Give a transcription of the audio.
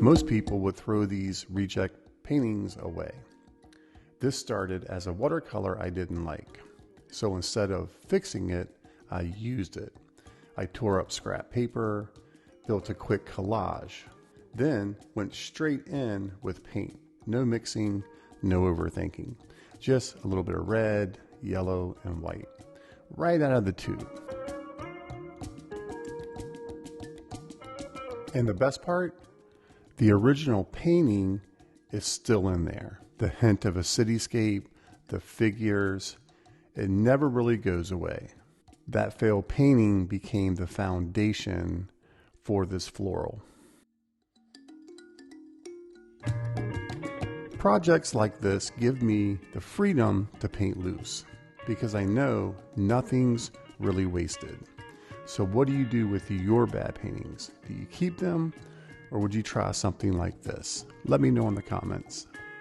Most people would throw these reject paintings away. This started as a watercolor I didn't like. So instead of fixing it, I used it. I tore up scrap paper, built a quick collage, then went straight in with paint. No mixing, no overthinking. Just a little bit of red, yellow, and white. Right out of the tube. And the best part? The original painting is still in there. The hint of a cityscape, the figures, it never really goes away. That failed painting became the foundation for this floral. Projects like this give me the freedom to paint loose because I know nothing's really wasted. So what do you do with your bad paintings? Do you keep them or would you try something like this? Let me know in the comments.